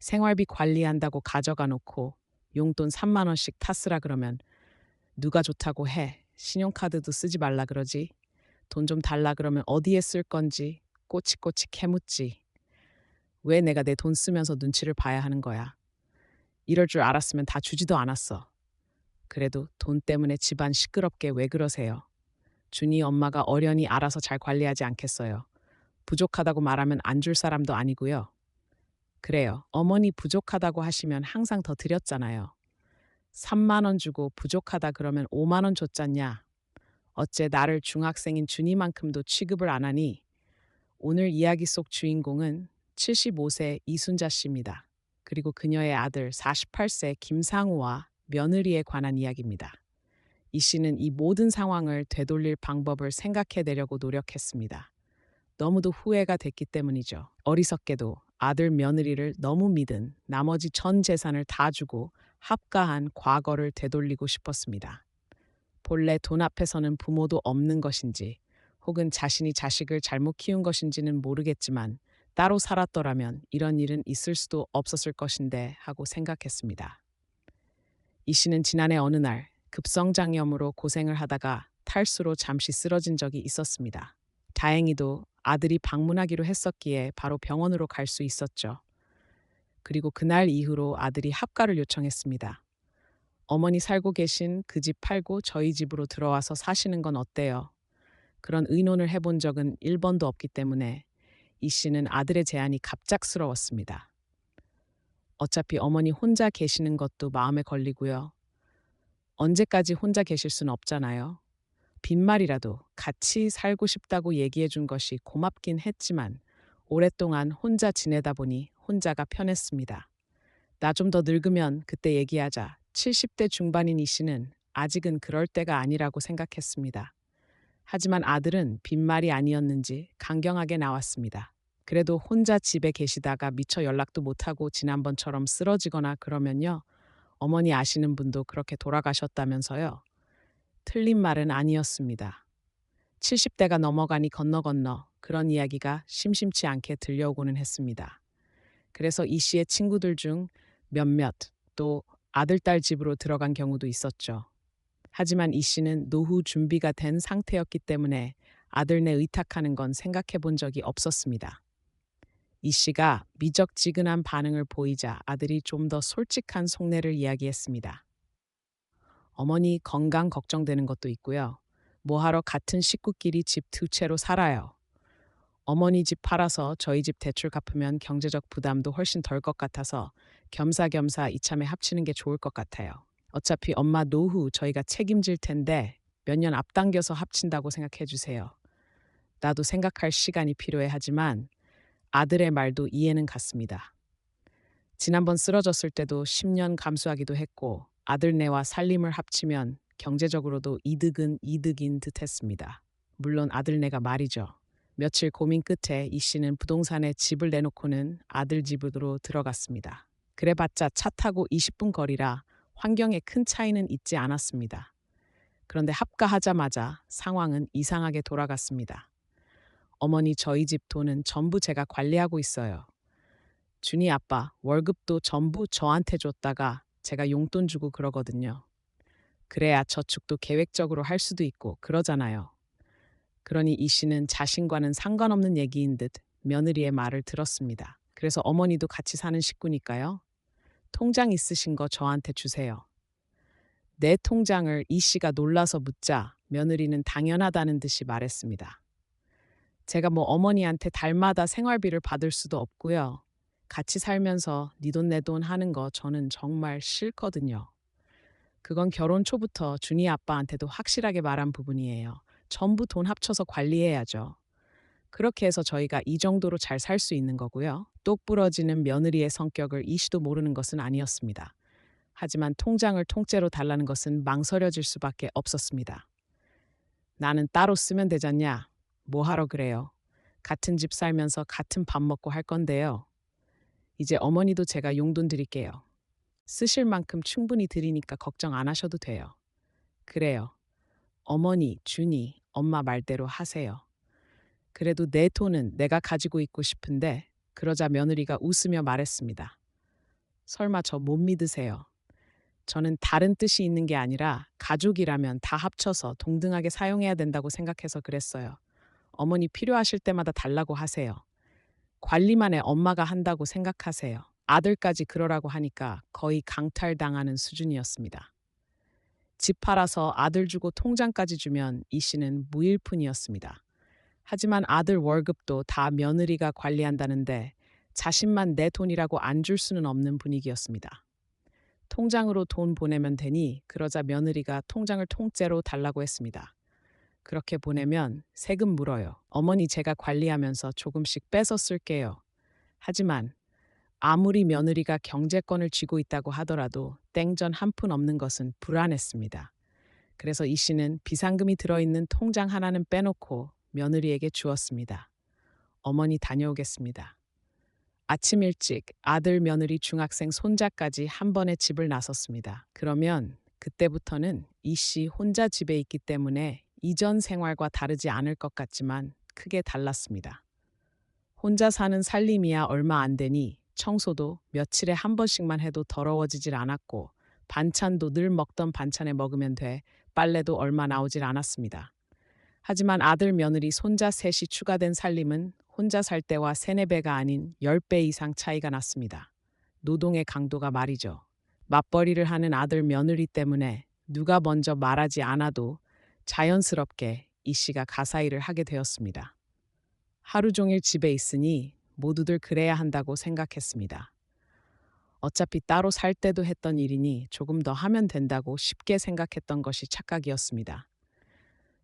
생활비 관리한다고 가져가 놓고 용돈 3만 원씩 탔으라 그러면 누가 좋다고 해. 신용카드도 쓰지 말라 그러지. 돈 좀 달라 그러면 어디에 쓸 건지 꼬치꼬치 캐묻지. 왜 내가 내 돈 쓰면서 눈치를 봐야 하는 거야. 이럴 줄 알았으면 다 주지도 않았어. 그래도 돈 때문에 집안 시끄럽게 왜 그러세요? 준이 엄마가 어련히 알아서 잘 관리하지 않겠어요. 부족하다고 말하면 안 줄 사람도 아니고요. 그래요. 어머니 부족하다고 하시면 항상 더 드렸잖아요. 3만 원 주고 부족하다 그러면 5만 원 줬잖냐. 어째 나를 중학생인 준이만큼도 취급을 안 하니. 오늘 이야기 속 주인공은 75세 이순자 씨입니다. 그리고 그녀의 아들 48세 김상우와 며느리에 관한 이야기입니다. 이 씨는 이 모든 상황을 되돌릴 방법을 생각해내려고 노력했습니다. 너무도 후회가 됐기 때문이죠. 어리석게도 아들 며느리를 너무 믿은 나머지 전 재산을 다 주고 합가한 과거를 되돌리고 싶었습니다. 본래 돈 앞에서는 부모도 없는 것인지 혹은 자신이 자식을 잘못 키운 것인지는 모르겠지만 따로 살았더라면 이런 일은 있을 수도 없었을 것인데 하고 생각했습니다. 이 씨는 지난해 어느 날 급성장염으로 고생을 하다가 탈수로 잠시 쓰러진 적이 있었습니다. 다행히도 아들이 방문하기로 했었기에 바로 병원으로 갈 수 있었죠. 그리고 그날 이후로 아들이 합가를 요청했습니다. 어머니 살고 계신 그 집 팔고 저희 집으로 들어와서 사시는 건 어때요? 그런 의논을 해본 적은 1번도 없기 때문에 이 씨는 아들의 제안이 갑작스러웠습니다. 어차피 어머니 혼자 계시는 것도 마음에 걸리고요. 언제까지 혼자 계실 수는 없잖아요. 빈말이라도 같이 살고 싶다고 얘기해 준 것이 고맙긴 했지만 오랫동안 혼자 지내다 보니 혼자가 편했습니다. 나 좀 더 늙으면 그때 얘기하자. 70대 중반인 이 씨는 아직은 그럴 때가 아니라고 생각했습니다. 하지만 아들은 빈말이 아니었는지 강경하게 나왔습니다. 그래도 혼자 집에 계시다가 미처 연락도 못하고 지난번처럼 쓰러지거나 그러면요. 어머니 아시는 분도 그렇게 돌아가셨다면서요. 틀린 말은 아니었습니다. 70대가 넘어가니 건너 건너 그런 이야기가 심심치 않게 들려오고는 했습니다. 그래서 이 씨의 친구들 중 몇몇 또 아들, 딸 집으로 들어간 경우도 있었죠. 하지만 이 씨는 노후 준비가 된 상태였기 때문에 아들네 의탁하는 건 생각해 본 적이 없었습니다. 이 씨가 미적지근한 반응을 보이자 아들이 좀 더 솔직한 속내를 이야기했습니다. 어머니 건강 걱정되는 것도 있고요. 뭐하러 같은 식구끼리 집 두 채로 살아요. 어머니 집 팔아서 저희 집 대출 갚으면 경제적 부담도 훨씬 덜 것 같아서 겸사겸사 이참에 합치는 게 좋을 것 같아요. 어차피 엄마 노후 저희가 책임질 텐데 몇 년 앞당겨서 합친다고 생각해 주세요. 나도 생각할 시간이 필요해 하지만 아들의 말도 이해는 갔습니다. 지난번 쓰러졌을 때도 10년 감수하기도 했고 아들네와 살림을 합치면 경제적으로도 이득은 이득인 듯 했습니다. 물론 아들네가 말이죠. 며칠 고민 끝에 이 씨는 부동산에 집을 내놓고는 아들 집으로 들어갔습니다. 그래봤자 차 타고 20분 거리라 환경에 큰 차이는 있지 않았습니다. 그런데 합가하자마자 상황은 이상하게 돌아갔습니다. 어머니 저희 집 돈은 전부 제가 관리하고 있어요. 준이 아빠 월급도 전부 저한테 줬다가 제가 용돈 주고 그러거든요. 그래야 저축도 계획적으로 할 수도 있고 그러잖아요. 그러니 이 씨는 자신과는 상관없는 얘기인 듯 며느리의 말을 들었습니다. 그래서 어머니도 같이 사는 식구니까요. 통장 있으신 거 저한테 주세요. 내 통장을 이 씨가 놀라서 묻자 며느리는 당연하다는 듯이 말했습니다. 제가 뭐 어머니한테 달마다 생활비를 받을 수도 없고요. 같이 살면서 네 돈 내 돈 하는 거 저는 정말 싫거든요. 그건 결혼 초부터 준이 아빠한테도 확실하게 말한 부분이에요. 전부 돈 합쳐서 관리해야죠. 그렇게 해서 저희가 이 정도로 잘 살 수 있는 거고요. 똑 부러지는 며느리의 성격을 이 씨도 모르는 것은 아니었습니다. 하지만 통장을 통째로 달라는 것은 망설여질 수밖에 없었습니다. 나는 따로 쓰면 되잖냐? 뭐 하러 그래요? 같은 집 살면서 같은 밥 먹고 할 건데요. 이제 어머니도 제가 용돈 드릴게요. 쓰실 만큼 충분히 드리니까 걱정 안 하셔도 돼요. 그래요. 어머니, 준이, 엄마 말대로 하세요. 그래도 내 돈은 내가 가지고 있고 싶은데 그러자 며느리가 웃으며 말했습니다. 설마 저 못 믿으세요? 저는 다른 뜻이 있는 게 아니라 가족이라면 다 합쳐서 동등하게 사용해야 된다고 생각해서 그랬어요. 어머니 필요하실 때마다 달라고 하세요. 관리만 해 엄마가 한다고 생각하세요. 아들까지 그러라고 하니까 거의 강탈당하는 수준이었습니다. 집 팔아서 아들 주고 통장까지 주면 이 씨는 무일푼이었습니다. 하지만 아들 월급도 다 며느리가 관리한다는데 자신만 내 돈이라고 안 줄 수는 없는 분위기였습니다. 통장으로 돈 보내면 되니 그러자 며느리가 통장을 통째로 달라고 했습니다. 그렇게 보내면 세금 물어요. 어머니 제가 관리하면서 조금씩 빼서 쓸게요. 하지만 아무리 며느리가 경제권을 쥐고 있다고 하더라도 땡전 한 푼 없는 것은 불안했습니다. 그래서 이 씨는 비상금이 들어있는 통장 하나는 빼놓고 며느리에게 주었습니다. 어머니 다녀오겠습니다. 아침 일찍 아들, 며느리, 중학생, 손자까지 한 번에 집을 나섰습니다. 그러면 그때부터는 이 씨 혼자 집에 있기 때문에 이전 생활과 다르지 않을 것 같지만 크게 달랐습니다. 혼자 사는 살림이야 얼마 안 되니 청소도 며칠에 한 번씩만 해도 더러워지질 않았고 반찬도 늘 먹던 반찬에 먹으면 돼 빨래도 얼마 나오질 않았습니다. 하지만 아들, 며느리, 손자 셋이 추가된 살림은 혼자 살 때와 세네 배가 아닌 10배 이상 차이가 났습니다. 노동의 강도가 말이죠. 맞벌이를 하는 아들, 며느리 때문에 누가 먼저 말하지 않아도 자연스럽게 이 씨가 가사일을 하게 되었습니다. 하루 종일 집에 있으니 모두들 그래야 한다고 생각했습니다. 어차피 따로 살 때도 했던 일이니 조금 더 하면 된다고 쉽게 생각했던 것이 착각이었습니다.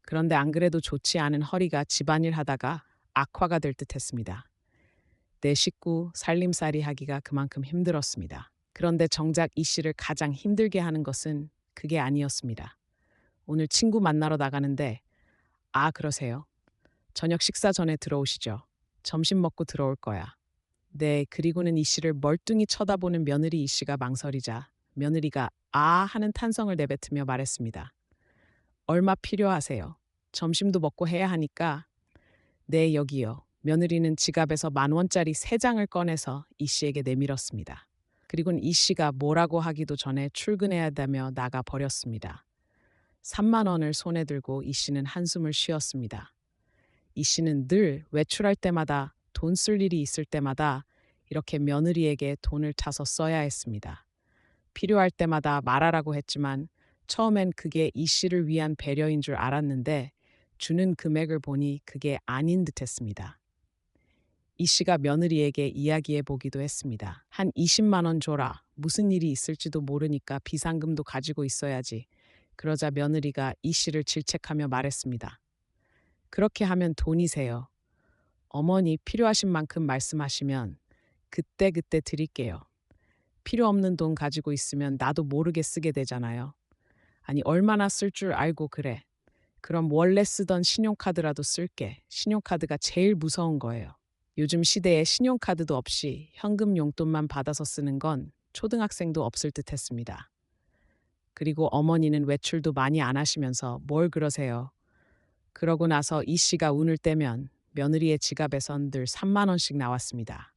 그런데 안 그래도 좋지 않은 허리가 집안일 하다가 악화가 될 듯했습니다. 내 식구 살림살이 하기가 그만큼 힘들었습니다. 그런데 정작 이 씨를 가장 힘들게 하는 것은 그게 아니었습니다. 오늘 친구 만나러 나가는데 그러세요? 저녁 식사 전에 들어오시죠. 점심 먹고 들어올 거야. 네, 그리고는 이 씨를 멀뚱히 쳐다보는 며느리 이 씨가 망설이자 며느리가 하는 탄성을 내뱉으며 말했습니다. 얼마 필요하세요? 점심도 먹고 해야 하니까. 네, 여기요. 며느리는 지갑에서 10,000원짜리 3장을 꺼내서 이 씨에게 내밀었습니다. 그리고는 이 씨가 뭐라고 하기도 전에 출근해야 한다며 나가 버렸습니다. 3만 원을 손에 들고 이 씨는 한숨을 쉬었습니다. 이 씨는 늘 외출할 때마다 돈 쓸 일이 있을 때마다 이렇게 며느리에게 돈을 타서 써야 했습니다. 필요할 때마다 말하라고 했지만 처음엔 그게 이 씨를 위한 배려인 줄 알았는데 주는 금액을 보니 그게 아닌 듯했습니다. 이 씨가 며느리에게 이야기해 보기도 했습니다. 한 20만 원 줘라. 무슨 일이 있을지도 모르니까 비상금도 가지고 있어야지. 그러자 며느리가 이 씨를 질책하며 말했습니다. 그렇게 하면 돈이세요. 어머니 필요하신 만큼 말씀하시면 그때그때 드릴게요. 필요 없는 돈 가지고 있으면 나도 모르게 쓰게 되잖아요. 아니 얼마나 쓸 줄 알고 그래. 그럼 원래 쓰던 신용카드라도 쓸게. 신용카드가 제일 무서운 거예요. 요즘 시대에 신용카드도 없이 현금 용돈만 받아서 쓰는 건 초등학생도 없을 듯 했습니다. 그리고 어머니는 외출도 많이 안 하시면서 뭘 그러세요. 그러고 나서 이 씨가 운을 떼면 며느리의 지갑에선 늘 3만 원씩 나왔습니다.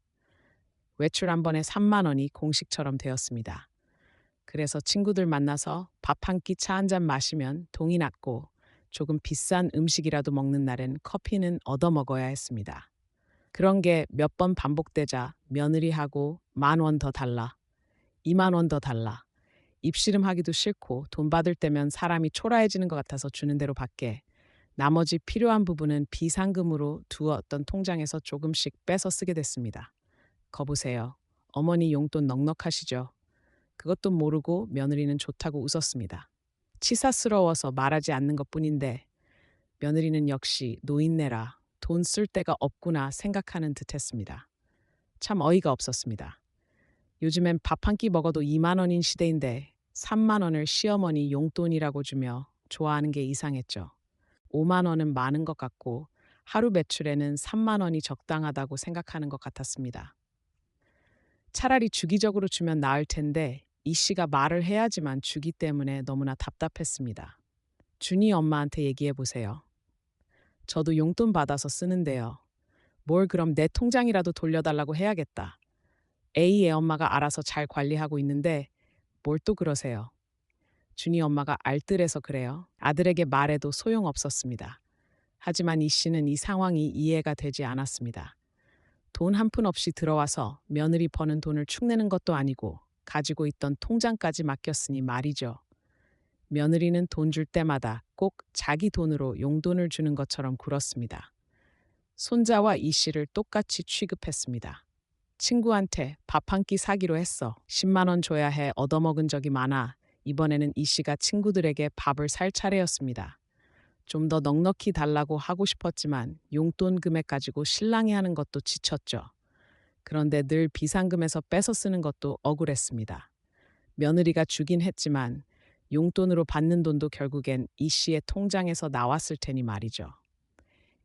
외출 한 번에 3만 원이 공식처럼 되었습니다. 그래서 친구들 만나서 밥 한 끼 차 한 잔 마시면 동이 났고 조금 비싼 음식이라도 먹는 날엔 커피는 얻어 먹어야 했습니다. 그런 게 몇 번 반복되자 며느리하고 10,000원 더 달라, 2만 원 더 달라. 입씨름하기도 싫고 돈 받을 때면 사람이 초라해지는 것 같아서 주는 대로 받게. 나머지 필요한 부분은 비상금으로 두었던 통장에서 조금씩 빼서 쓰게 됐습니다. 거보세요. 어머니 용돈 넉넉하시죠? 그것도 모르고 며느리는 좋다고 웃었습니다. 치사스러워서 말하지 않는 것뿐인데 며느리는 역시 노인네라 돈 쓸 데가 없구나 생각하는 듯했습니다. 참 어이가 없었습니다. 요즘엔 밥 한 끼 먹어도 2만 원인 시대인데 3만 원을 시어머니 용돈이라고 주며 좋아하는 게 이상했죠. 5만 원은 많은 것 같고 하루 매출에는 3만 원이 적당하다고 생각하는 것 같았습니다. 차라리 주기적으로 주면 나을 텐데 이 씨가 말을 해야지만 주기 때문에 너무나 답답했습니다. 준이 엄마한테 얘기해 보세요. 저도 용돈 받아서 쓰는데요. 뭘 그럼 내 통장이라도 돌려달라고 해야겠다. A의 엄마가 알아서 잘 관리하고 있는데 뭘 또 그러세요? 준이 엄마가 알뜰해서 그래요. 아들에게 말해도 소용없었습니다. 하지만 이 씨는 이 상황이 이해가 되지 않았습니다. 돈 한 푼 없이 들어와서 며느리 버는 돈을 축내는 것도 아니고 가지고 있던 통장까지 맡겼으니 말이죠. 며느리는 돈 줄 때마다 꼭 자기 돈으로 용돈을 주는 것처럼 굴었습니다. 손자와 이 씨를 똑같이 취급했습니다. 친구한테 밥 한 끼 사기로 했어. 10만 원 줘야 해 얻어먹은 적이 많아. 이번에는 이 씨가 친구들에게 밥을 살 차례였습니다. 좀 더 넉넉히 달라고 하고 싶었지만 용돈 금액 가지고 실랑이 하는 것도 지쳤죠. 그런데 늘 비상금에서 뺏어 쓰는 것도 억울했습니다. 며느리가 주긴 했지만 용돈으로 받는 돈도 결국엔 이 씨의 통장에서 나왔을 테니 말이죠.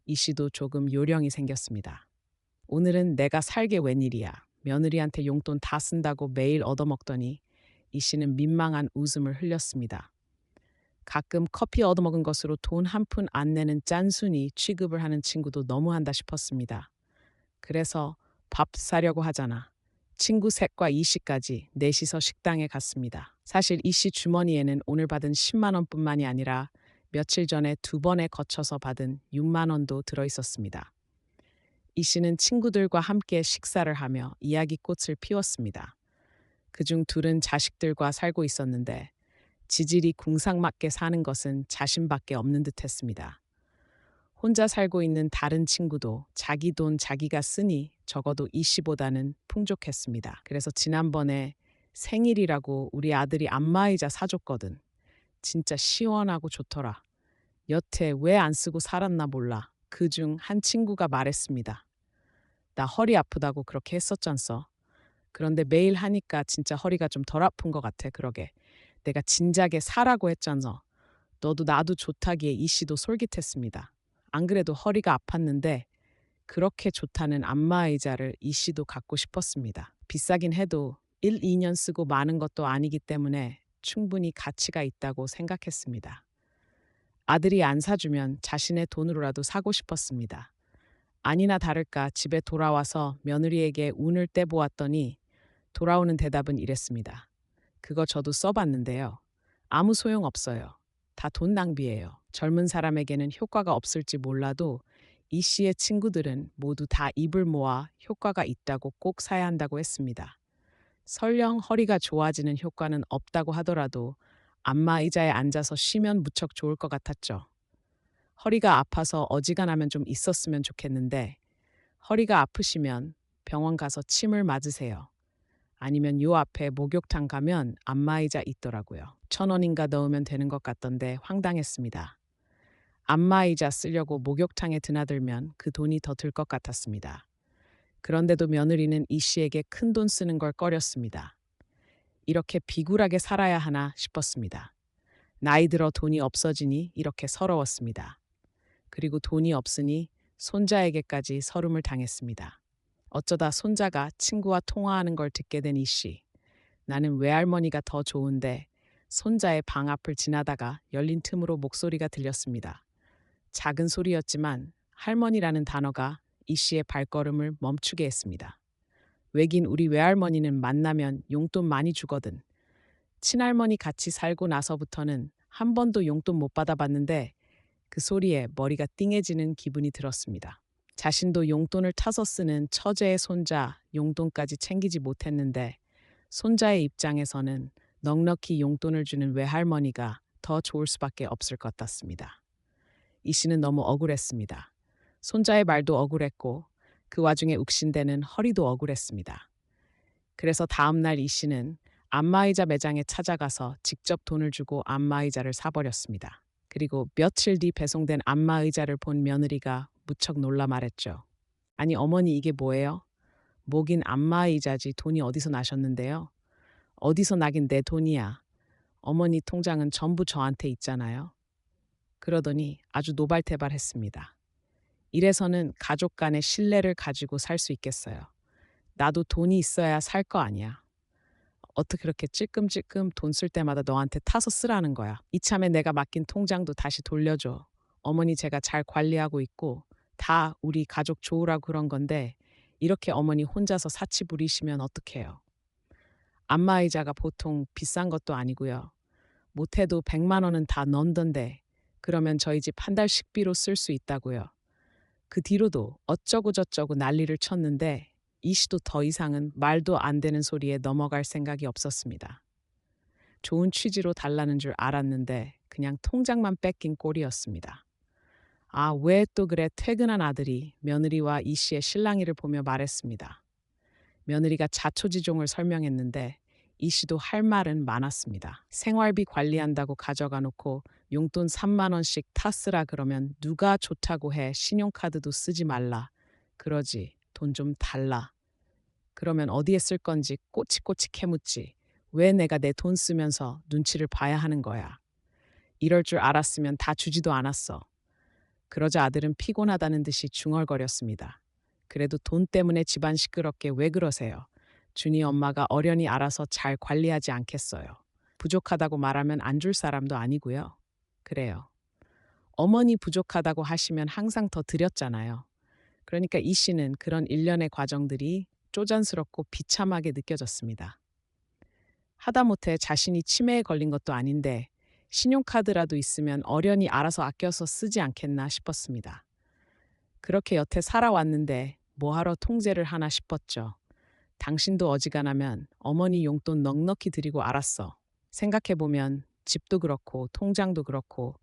이 씨도 조금 요령이 생겼습니다. 오늘은 내가 살게 웬일이야. 며느리한테 용돈 다 쓴다고 매일 얻어먹더니 이 씨는 민망한 웃음을 흘렸습니다. 가끔 커피 얻어먹은 것으로 돈 한 푼 안 내는 짠순이 취급을 하는 친구도 너무한다 싶었습니다. 그래서 밥 사려고 하잖아. 친구 셋과 이 씨까지 넷이서 식당에 갔습니다. 사실 이 씨 주머니에는 오늘 받은 10만 원뿐만이 아니라 며칠 전에 2번에 거쳐서 받은 6만 원도 들어 있었습니다. 이 씨는 친구들과 함께 식사를 하며 이야기꽃을 피웠습니다. 그중 둘은 자식들과 살고 있었는데 지질이 궁상맞게 사는 것은 자신밖에 없는 듯했습니다. 혼자 살고 있는 다른 친구도 자기 돈 자기가 쓰니 적어도 이 씨보다는 풍족했습니다. 그래서 지난번에 생일이라고 우리 아들이 안마의자 사줬거든. 진짜 시원하고 좋더라. 여태 왜 안 쓰고 살았나 몰라. 그중 한 친구가 말했습니다. 나 허리 아프다고 그렇게 했었잖소. 그런데 매일 하니까 진짜 허리가 좀 덜 아픈 것 같아. 그러게. 내가 진작에 사라고 했잖소. 너도 나도 좋다기에 이 씨도 솔깃했습니다. 안 그래도 허리가 아팠는데 그렇게 좋다는 안마의자를 이 씨도 갖고 싶었습니다. 비싸긴 해도 1, 2년 쓰고 마는 것도 아니기 때문에 충분히 가치가 있다고 생각했습니다. 아들이 안 사주면 자신의 돈으로라도 사고 싶었습니다. 아니나 다를까 집에 돌아와서 며느리에게 운을 떼보았더니 돌아오는 대답은 이랬습니다. 그거 저도 써봤는데요. 아무 소용 없어요. 다 돈 낭비예요. 젊은 사람에게는 효과가 없을지 몰라도 이 씨의 친구들은 모두 다 입을 모아 효과가 있다고 꼭 사야 한다고 했습니다. 설령 허리가 좋아지는 효과는 없다고 하더라도 안마 의자에 앉아서 쉬면 무척 좋을 것 같았죠. 허리가 아파서 어지간하면 좀 있었으면 좋겠는데 허리가 아프시면 병원 가서 침을 맞으세요. 아니면 요 앞에 목욕탕 가면 안마의자 있더라고요. 1,000원인가 넣으면 되는 것 같던데 황당했습니다. 안마의자 쓰려고 목욕탕에 드나들면 그 돈이 더 들 것 같았습니다. 그런데도 며느리는 이 씨에게 큰 돈 쓰는 걸 꺼렸습니다. 이렇게 비굴하게 살아야 하나 싶었습니다. 나이 들어 돈이 없어지니 이렇게 서러웠습니다. 그리고 돈이 없으니 손자에게까지 서름을 당했습니다. 어쩌다 손자가 친구와 통화하는 걸 듣게 된 이 씨. 나는 외할머니가 더 좋은데 손자의 방 앞을 지나다가 열린 틈으로 목소리가 들렸습니다. 작은 소리였지만 할머니라는 단어가 이 씨의 발걸음을 멈추게 했습니다. 왜긴 우리 외할머니는 만나면 용돈 많이 주거든. 친할머니 같이 살고 나서부터는 한 번도 용돈 못 받아봤는데 그 소리에 머리가 띵해지는 기분이 들었습니다. 자신도 용돈을 타서 쓰는 처제의 손자 용돈까지 챙기지 못했는데 손자의 입장에서는 넉넉히 용돈을 주는 외할머니가 더 좋을 수밖에 없을 것 같습니다. 이 씨는 너무 억울했습니다. 손자의 말도 억울했고 그 와중에 욱신대는 허리도 억울했습니다. 그래서 다음날 이 씨는 안마의자 매장에 찾아가서 직접 돈을 주고 안마의자를 사버렸습니다. 그리고 며칠 뒤 배송된 안마의자를 본 며느리가 무척 놀라 말했죠. 아니 어머니 이게 뭐예요? 뭐긴 안마의자지 돈이 어디서 나셨는데요? 어디서 나긴 내 돈이야. 어머니 통장은 전부 저한테 있잖아요. 그러더니 아주 노발대발했습니다. 이래서는 가족 간의 신뢰를 가지고 살 수 있겠어요. 나도 돈이 있어야 살 거 아니야. 어떻게 그렇게 찔끔찔끔 돈 쓸 때마다 너한테 타서 쓰라는 거야. 이참에 내가 맡긴 통장도 다시 돌려줘. 어머니 제가 잘 관리하고 있고 다 우리 가족 좋으라고 그런 건데 이렇게 어머니 혼자서 사치 부리시면 어떡해요. 안마의자가 보통 비싼 것도 아니고요. 못해도 100만 원은 다 넣던데 그러면 저희 집 한 달 식비로 쓸 수 있다고요. 그 뒤로도 어쩌고 저쩌고 난리를 쳤는데 이 씨도 더 이상은 말도 안 되는 소리에 넘어갈 생각이 없었습니다. 좋은 취지로 달라는 줄 알았는데 그냥 통장만 뺏긴 꼴이었습니다. 아, 왜 또 그래? 퇴근한 아들이 며느리와 이 씨의 실랑이를 보며 말했습니다. 며느리가 자초지종을 설명했는데 이 씨도 할 말은 많았습니다. 생활비 관리한다고 가져가 놓고 용돈 3만 원씩 타 쓰라 그러면 누가 좋다고 해. 신용카드도 쓰지 말라. 그러지. 돈 좀 달라. 그러면 어디에 쓸 건지 꼬치꼬치 캐묻지. 왜 내가 내 돈 쓰면서 눈치를 봐야 하는 거야. 이럴 줄 알았으면 다 주지도 않았어. 그러자 아들은 피곤하다는 듯이 중얼거렸습니다. 그래도 돈 때문에 집안 시끄럽게 왜 그러세요? 준이 엄마가 어련히 알아서 잘 관리하지 않겠어요. 부족하다고 말하면 안 줄 사람도 아니고요. 그래요. 어머니 부족하다고 하시면 항상 더 드렸잖아요. 그러니까 이 씨는 그런 일련의 과정들이 쪼잔스럽고 비참하게 느껴졌습니다. 하다못해 자신이 치매에 걸린 것도 아닌데 신용카드라도 있으면 어련히 알아서 아껴서 쓰지 않겠나 싶었습니다. 그렇게 여태 살아왔는데 뭐하러 통제를 하나 싶었죠. 당신도 어지간하면 어머니 용돈 넉넉히 드리고 알았어. 생각해보면 집도 그렇고 통장도 그렇고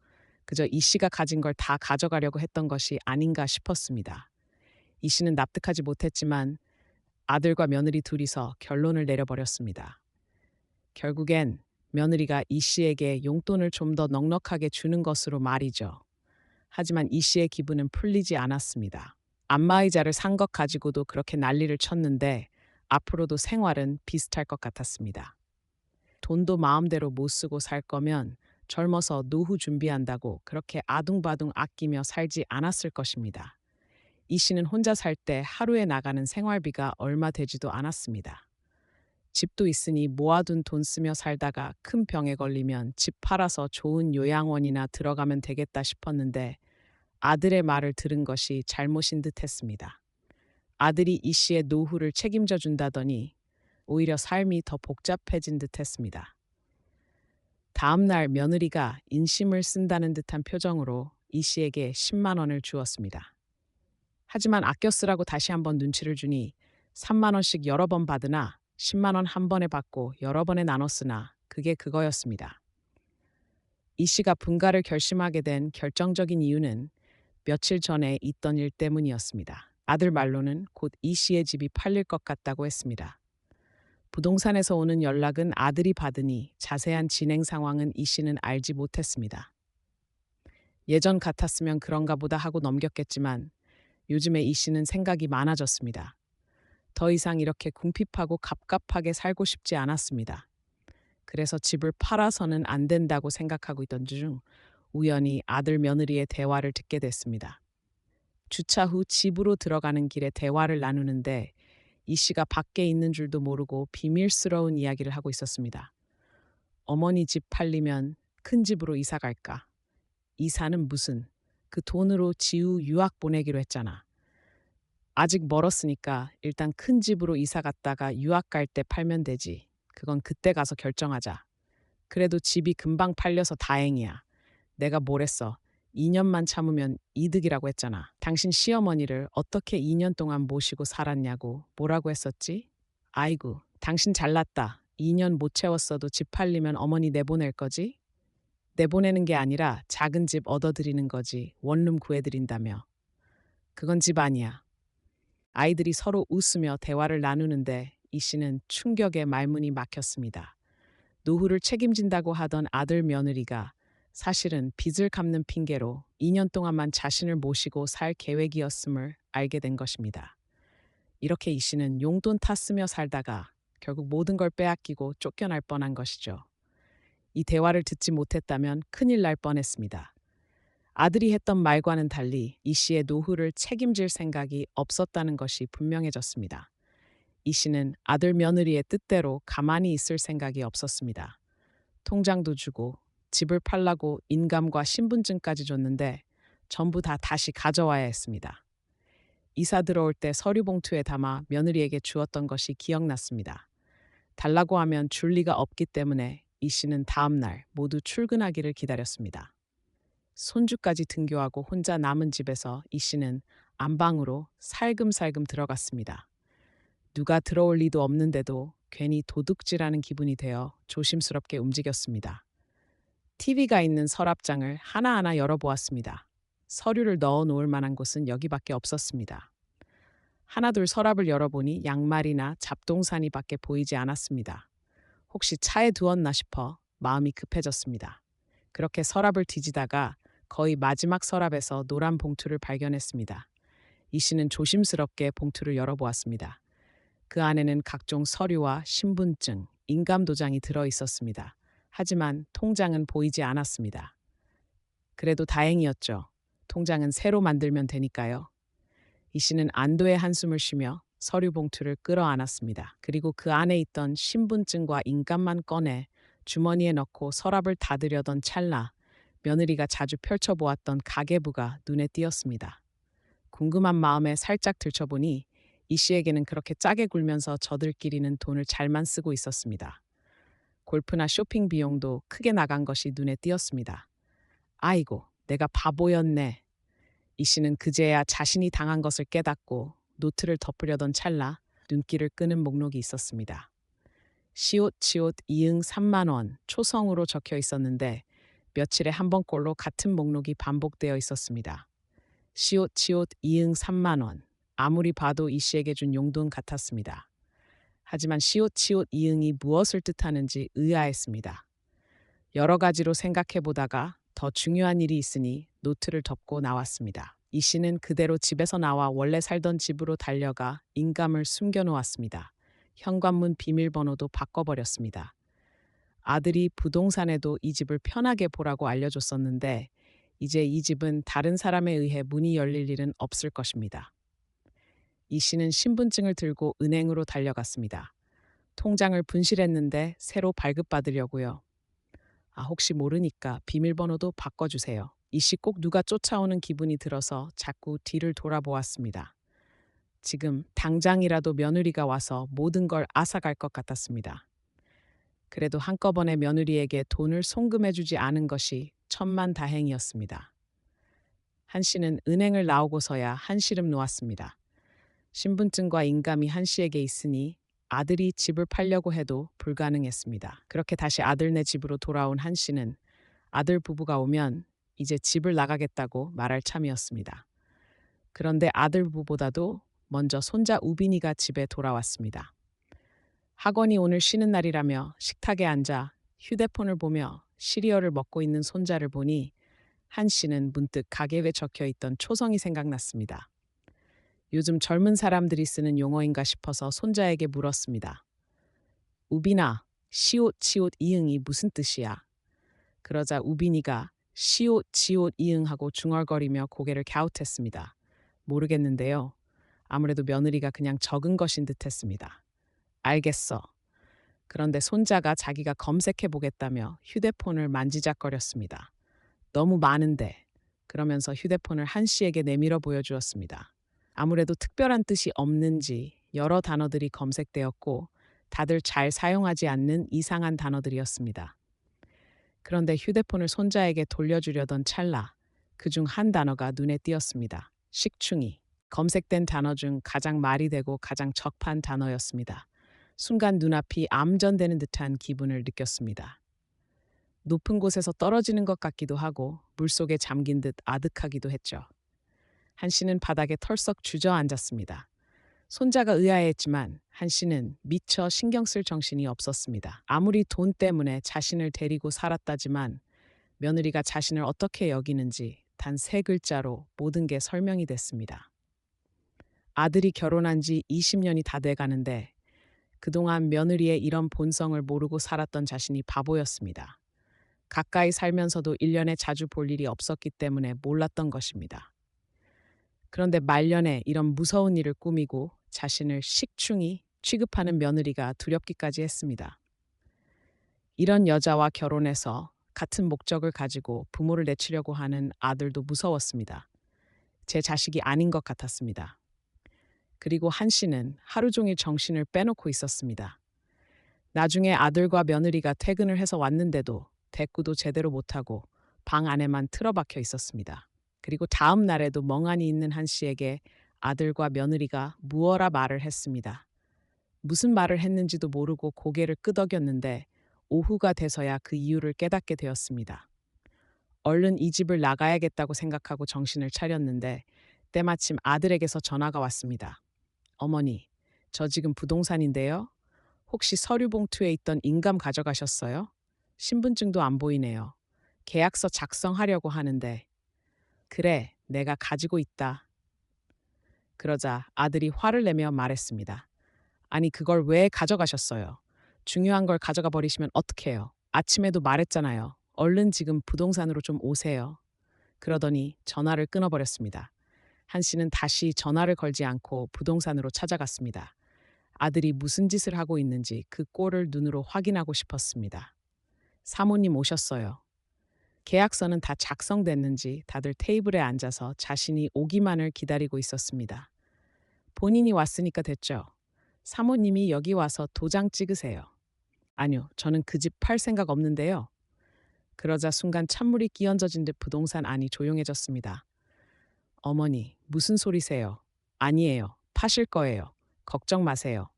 그저 이 씨가 가진 걸 다 가져가려고 했던 것이 아닌가 싶었습니다. 이 씨는 납득하지 못했지만 아들과 며느리 둘이서 결론을 내려버렸습니다. 결국엔 며느리가 이 씨에게 용돈을 좀 더 넉넉하게 주는 것으로 말이죠. 하지만 이 씨의 기분은 풀리지 않았습니다. 안마의자를 산 것 가지고도 그렇게 난리를 쳤는데 앞으로도 생활은 비슷할 것 같았습니다. 돈도 마음대로 못 쓰고 살 거면 젊어서 노후 준비한다고 그렇게 아둥바둥 아끼며 살지 않았을 것입니다. 이 씨는 혼자 살 때 하루에 나가는 생활비가 얼마 되지도 않았습니다. 집도 있으니 모아둔 돈 쓰며 살다가 큰 병에 걸리면 집 팔아서 좋은 요양원이나 들어가면 되겠다 싶었는데 아들의 말을 들은 것이 잘못인 듯 했습니다. 아들이 이 씨의 노후를 책임져 준다더니 오히려 삶이 더 복잡해진 듯 했습니다. 다음 날 며느리가 인심을 쓴다는 듯한 표정으로 이 씨에게 10만 원을 주었습니다. 하지만 아껴 쓰라고 다시 한번 눈치를 주니 3만 원씩 여러 번 받으나 10만 원 한 번에 받고 여러 번에 나눠 쓰나 그게 그거였습니다. 이 씨가 분가를 결심하게 된 결정적인 이유는 며칠 전에 있던 일 때문이었습니다. 아들 말로는 곧 이 씨의 집이 팔릴 것 같다고 했습니다. 부동산에서 오는 연락은 아들이 받으니 자세한 진행 상황은 이 씨는 알지 못했습니다. 예전 같았으면 그런가 보다 하고 넘겼겠지만 요즘에 이 씨는 생각이 많아졌습니다. 더 이상 이렇게 궁핍하고 갑갑하게 살고 싶지 않았습니다. 그래서 집을 팔아서는 안 된다고 생각하고 있던 중 우연히 아들 며느리의 대화를 듣게 됐습니다. 주차 후 집으로 들어가는 길에 대화를 나누는데 이 씨가 밖에 있는 줄도 모르고 비밀스러운 이야기를 하고 있었습니다. 어머니 집 팔리면 큰 집으로 이사 갈까? 이사는 무슨? 그 돈으로 지우 유학 보내기로 했잖아. 아직 멀었으니까 일단 큰 집으로 이사 갔다가 유학 갈 때 팔면 되지. 그건 그때 가서 결정하자. 그래도 집이 금방 팔려서 다행이야. 내가 뭘 했어. 2년만 참으면 이득이라고 했잖아. 당신 시어머니를 어떻게 2년 동안 모시고 살았냐고 뭐라고 했었지? 아이고, 당신 잘났다. 2년 못 채웠어도 집 팔리면 어머니 내보낼 거지? 내보내는 게 아니라 작은 집 얻어드리는 거지. 원룸 구해드린다며. 그건 집 아니야. 아이들이 서로 웃으며 대화를 나누는데 이 씨는 충격에 말문이 막혔습니다. 노후를 책임진다고 하던 아들 며느리가 사실은 빚을 갚는 핑계로 2년 동안만 자신을 모시고 살 계획이었음을 알게 된 것입니다. 이렇게 이 씨는 용돈 타 쓰며 살다가 결국 모든 걸 빼앗기고 쫓겨날 뻔한 것이죠. 이 대화를 듣지 못했다면 큰일 날 뻔했습니다. 아들이 했던 말과는 달리 이 씨의 노후를 책임질 생각이 없었다는 것이 분명해졌습니다. 이 씨는 아들 며느리의 뜻대로 가만히 있을 생각이 없었습니다. 통장도 주고 집을 팔라고 인감과 신분증까지 줬는데 전부 다 다시 가져와야 했습니다. 이사 들어올 때 서류 봉투에 담아 며느리에게 주었던 것이 기억났습니다. 달라고 하면 줄 리가 없기 때문에 이 씨는 다음 날 모두 출근하기를 기다렸습니다. 손주까지 등교하고 혼자 남은 집에서 이 씨는 안방으로 살금살금 들어갔습니다. 누가 들어올 리도 없는데도 괜히 도둑질하는 기분이 되어 조심스럽게 움직였습니다. TV가 있는 서랍장을 하나하나 열어보았습니다. 서류를 넣어 놓을 만한 곳은 여기밖에 없었습니다. 하나둘 서랍을 열어보니 양말이나 잡동사니밖에 보이지 않았습니다. 혹시 차에 두었나 싶어 마음이 급해졌습니다. 그렇게 서랍을 뒤지다가 거의 마지막 서랍에서 노란 봉투를 발견했습니다. 이 씨는 조심스럽게 봉투를 열어보았습니다. 그 안에는 각종 서류와 신분증, 인감도장이 들어 있었습니다. 하지만 통장은 보이지 않았습니다. 그래도 다행이었죠. 통장은 새로 만들면 되니까요. 이 씨는 안도의 한숨을 쉬며 서류 봉투를 끌어안았습니다. 그리고 그 안에 있던 신분증과 인감만 꺼내 주머니에 넣고 서랍을 닫으려던 찰나 며느리가 자주 펼쳐보았던 가계부가 눈에 띄었습니다. 궁금한 마음에 살짝 들춰보니 이 씨에게는 그렇게 짜게 굴면서 저들끼리는 돈을 잘만 쓰고 있었습니다. 골프나 쇼핑 비용도 크게 나간 것이 눈에 띄었습니다. 아이고, 내가 바보였네. 이 씨는 그제야 자신이 당한 것을 깨닫고 노트를 덮으려던 찰나 눈길을 끄는 목록이 있었습니다. 시옷 치옷 이응 3만 원 초성으로 적혀 있었는데 며칠에 한 번꼴로 같은 목록이 반복되어 있었습니다. 시옷 치옷 이응 3만 원. 아무리 봐도 이 씨에게 준 용돈 같았습니다. 하지만 시옷 치옷 이응이 무엇을 뜻하는지 의아했습니다. 여러 가지로 생각해 보다가 더 중요한 일이 있으니 노트를 덮고 나왔습니다. 이 씨는 그대로 집에서 나와 원래 살던 집으로 달려가 인감을 숨겨놓았습니다. 현관문 비밀번호도 바꿔버렸습니다. 아들이 부동산에도 이 집을 편하게 보라고 알려줬었는데 이제 이 집은 다른 사람에 의해 문이 열릴 일은 없을 것입니다. 이 씨는 신분증을 들고 은행으로 달려갔습니다. 통장을 분실했는데 새로 발급받으려고요. 혹시 모르니까 비밀번호도 바꿔주세요. 이 씨 꼭 누가 쫓아오는 기분이 들어서 자꾸 뒤를 돌아보았습니다. 지금 당장이라도 며느리가 와서 모든 걸 앗아갈 것 같았습니다. 그래도 한꺼번에 며느리에게 돈을 송금해주지 않은 것이 천만다행이었습니다. 한 씨는 은행을 나오고서야 한시름 놓았습니다. 신분증과 인감이 한 씨에게 있으니 아들이 집을 팔려고 해도 불가능했습니다. 그렇게 다시 아들네 집으로 돌아온 한 씨는 아들 부부가 오면 이제 집을 나가겠다고 말할 참이었습니다. 그런데 아들 부부보다도 먼저 손자 우빈이가 집에 돌아왔습니다. 학원이 오늘 쉬는 날이라며 식탁에 앉아 휴대폰을 보며 시리얼을 먹고 있는 손자를 보니 한 씨는 문득 가계부에 적혀 있던 초성이 생각났습니다. 요즘 젊은 사람들이 쓰는 용어인가 싶어서 손자에게 물었습니다. 우빈아, 시옷, 치옷, 이응이 무슨 뜻이야? 그러자 우빈이가 시옷, 지옷, 이응하고 중얼거리며 고개를 갸웃했습니다. 모르겠는데요. 아무래도 며느리가 그냥 적은 것인 듯했습니다. 알겠어. 그런데 손자가 자기가 검색해 보겠다며 휴대폰을 만지작거렸습니다. 너무 많은데. 그러면서 휴대폰을 한 씨에게 내밀어 보여주었습니다. 아무래도 특별한 뜻이 없는지 여러 단어들이 검색되었고 다들 잘 사용하지 않는 이상한 단어들이었습니다. 그런데 휴대폰을 손자에게 돌려주려던 찰나 그중 한 단어가 눈에 띄었습니다. 식충이. 검색된 단어 중 가장 말이 되고 가장 적합한 단어였습니다. 순간 눈앞이 암전되는 듯한 기분을 느꼈습니다. 높은 곳에서 떨어지는 것 같기도 하고 물속에 잠긴 듯 아득하기도 했죠. 한 씨는 바닥에 털썩 주저앉았습니다. 손자가 의아해했지만 한 씨는 미처 신경 쓸 정신이 없었습니다. 아무리 돈 때문에 자신을 데리고 살았다지만 며느리가 자신을 어떻게 여기는지 단 세 글자로 모든 게 설명이 됐습니다. 아들이 결혼한 지 20년이 다 돼가는데 그동안 며느리의 이런 본성을 모르고 살았던 자신이 바보였습니다. 가까이 살면서도 1년에 자주 볼 일이 없었기 때문에 몰랐던 것입니다. 그런데 말년에 이런 무서운 일을 꾸미고 자신을 식충이 취급하는 며느리가 두렵기까지 했습니다. 이런 여자와 결혼해서 같은 목적을 가지고 부모를 내치려고 하는 아들도 무서웠습니다. 제 자식이 아닌 것 같았습니다. 그리고 한 씨는 하루 종일 정신을 빼놓고 있었습니다. 나중에 아들과 며느리가 퇴근을 해서 왔는데도 대꾸도 제대로 못하고 방 안에만 틀어박혀 있었습니다. 그리고 다음 날에도 멍하니 있는 한 씨에게 아들과 며느리가 무어라 말을 했습니다. 무슨 말을 했는지도 모르고 고개를 끄덕였는데 오후가 돼서야 그 이유를 깨닫게 되었습니다. 얼른 이 집을 나가야겠다고 생각하고 정신을 차렸는데 때마침 아들에게서 전화가 왔습니다. 어머니, 저 지금 부동산인데요. 혹시 서류 봉투에 있던 인감 가져가셨어요? 신분증도 안 보이네요. 계약서 작성하려고 하는데. 그래, 내가 가지고 있다. 그러자 아들이 화를 내며 말했습니다. 아니, 그걸 왜 가져가셨어요? 중요한 걸 가져가 버리시면 어떡해요? 아침에도 말했잖아요. 얼른 지금 부동산으로 좀 오세요. 그러더니 전화를 끊어버렸습니다. 한 씨는 다시 전화를 걸지 않고 부동산으로 찾아갔습니다. 아들이 무슨 짓을 하고 있는지 그 꼴을 눈으로 확인하고 싶었습니다. 사모님 오셨어요. 계약서는 다 작성됐는지 다들 테이블에 앉아서 자신이 오기만을 기다리고 있었습니다. 본인이 왔으니까 됐죠. 사모님이 여기 와서 도장 찍으세요. 아니요, 저는 그 집 팔 생각 없는데요. 그러자 순간 찬물이 끼얹어진 듯 부동산 안이 조용해졌습니다. 어머니, 무슨 소리세요? 아니에요. 파실 거예요. 걱정 마세요.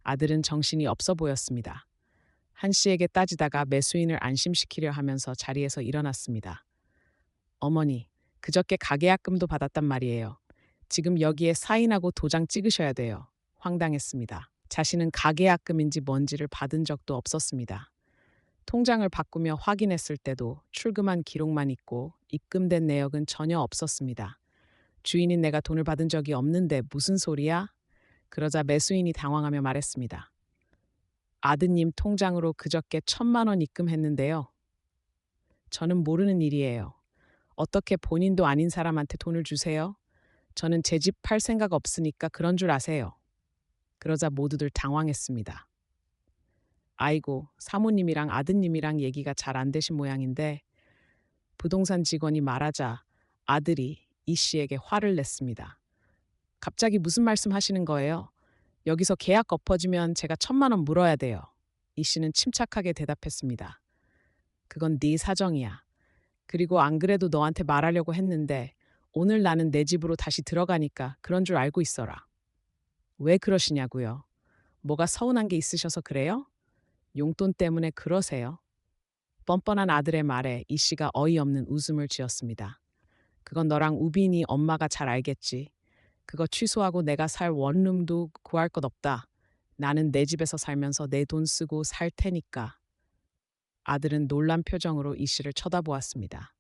아들은 정신이 없어 보였습니다. 한 씨에게 따지다가 매수인을 안심시키려 하면서 자리에서 일어났습니다. 어머니, 그저께 가계약금도 받았단 말이에요. 지금 여기에 사인하고 도장 찍으셔야 돼요. 황당했습니다. 자신은 가계약금인지 뭔지를 받은 적도 없었습니다. 통장을 바꾸며 확인했을 때도 출금한 기록만 있고 입금된 내역은 전혀 없었습니다. 주인인 내가 돈을 받은 적이 없는데 무슨 소리야? 그러자 매수인이 당황하며 말했습니다. 아드님 통장으로 그저께 1,000만 원 입금했는데요. 저는 모르는 일이에요. 어떻게 본인도 아닌 사람한테 돈을 주세요? 저는 제 집 팔 생각 없으니까 그런 줄 아세요. 그러자 모두들 당황했습니다. 아이고, 사모님이랑 아드님이랑 얘기가 잘 안 되신 모양인데 부동산 직원이 말하자 아들이 이 씨에게 화를 냈습니다. 갑자기 무슨 말씀 하시는 거예요? 여기서 계약 엎어지면 제가 1,000만 원 물어야 돼요. 이 씨는 침착하게 대답했습니다. 그건 네 사정이야. 그리고 안 그래도 너한테 말하려고 했는데 오늘 나는 내 집으로 다시 들어가니까 그런 줄 알고 있어라. 왜 그러시냐고요? 뭐가 서운한 게 있으셔서 그래요? 용돈 때문에 그러세요? 뻔뻔한 아들의 말에 이 씨가 어이없는 웃음을 지었습니다. 그건 너랑 우빈이 엄마가 잘 알겠지. 그거 취소하고 내가 살 원룸도 구할 것 없다. 나는 내 집에서 살면서 내 돈 쓰고 살 테니까. 아들은 놀란 표정으로 이 씨를 쳐다보았습니다.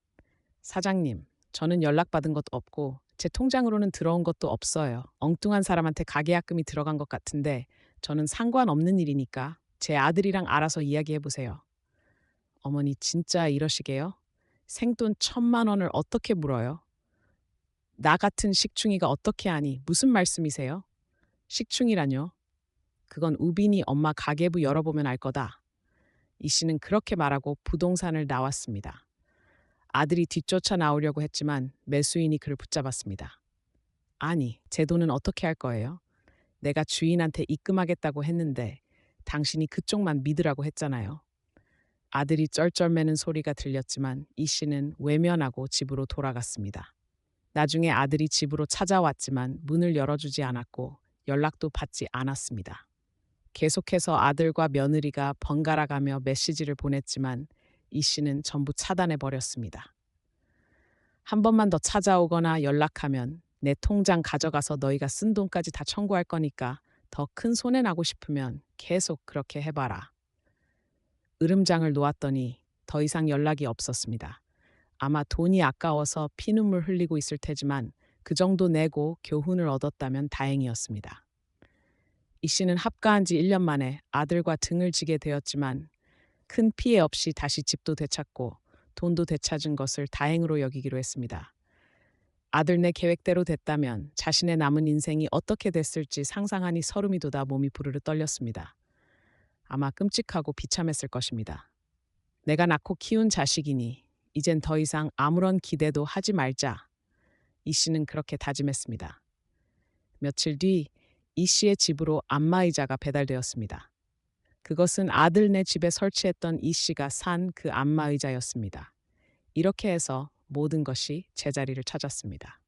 사장님, 저는 연락받은 것도 없고 제 통장으로는 들어온 것도 없어요. 엉뚱한 사람한테 가계약금이 들어간 것 같은데 저는 상관없는 일이니까 제 아들이랑 알아서 이야기해 보세요. 어머니 진짜 이러시게요? 생돈 1,000만 원을 어떻게 물어요? 나 같은 식충이가 어떻게 아니? 무슨 말씀이세요? 식충이라뇨? 그건 우빈이 엄마 가계부 열어보면 알 거다. 이 씨는 그렇게 말하고 부동산을 나왔습니다. 아들이 뒤쫓아 나오려고 했지만 매수인이 그를 붙잡았습니다. 아니, 제 돈은 어떻게 할 거예요? 내가 주인한테 입금하겠다고 했는데 당신이 그쪽만 믿으라고 했잖아요. 아들이 쩔쩔매는 소리가 들렸지만 이 씨는 외면하고 집으로 돌아갔습니다. 나중에 아들이 집으로 찾아왔지만 문을 열어주지 않았고 연락도 받지 않았습니다. 계속해서 아들과 며느리가 번갈아가며 메시지를 보냈지만 이 씨는 전부 차단해 버렸습니다. 한 번만 더 찾아오거나 연락하면 내 통장 가져가서 너희가 쓴 돈까지 다 청구할 거니까 더 큰 손해 나고 싶으면 계속 그렇게 해봐라. 으름장을 놓았더니 더 이상 연락이 없었습니다. 아마 돈이 아까워서 피눈물 흘리고 있을 테지만 그 정도 내고 교훈을 얻었다면 다행이었습니다. 이 씨는 합가한 지 1년 만에 아들과 등을 지게 되었지만 큰 피해 없이 다시 집도 되찾고 돈도 되찾은 것을 다행으로 여기기로 했습니다. 아들네 계획대로 됐다면 자신의 남은 인생이 어떻게 됐을지 상상하니 설움이 돋아 몸이 부르르 떨렸습니다. 아마 끔찍하고 비참했을 것입니다. 내가 낳고 키운 자식이니 이젠 더 이상 아무런 기대도 하지 말자. 이 씨는 그렇게 다짐했습니다. 며칠 뒤 이 씨의 집으로 안마의자가 배달되었습니다. 그것은 아들네 집에 설치했던 이 씨가 산 그 안마의자였습니다. 이렇게 해서 모든 것이 제자리를 찾았습니다.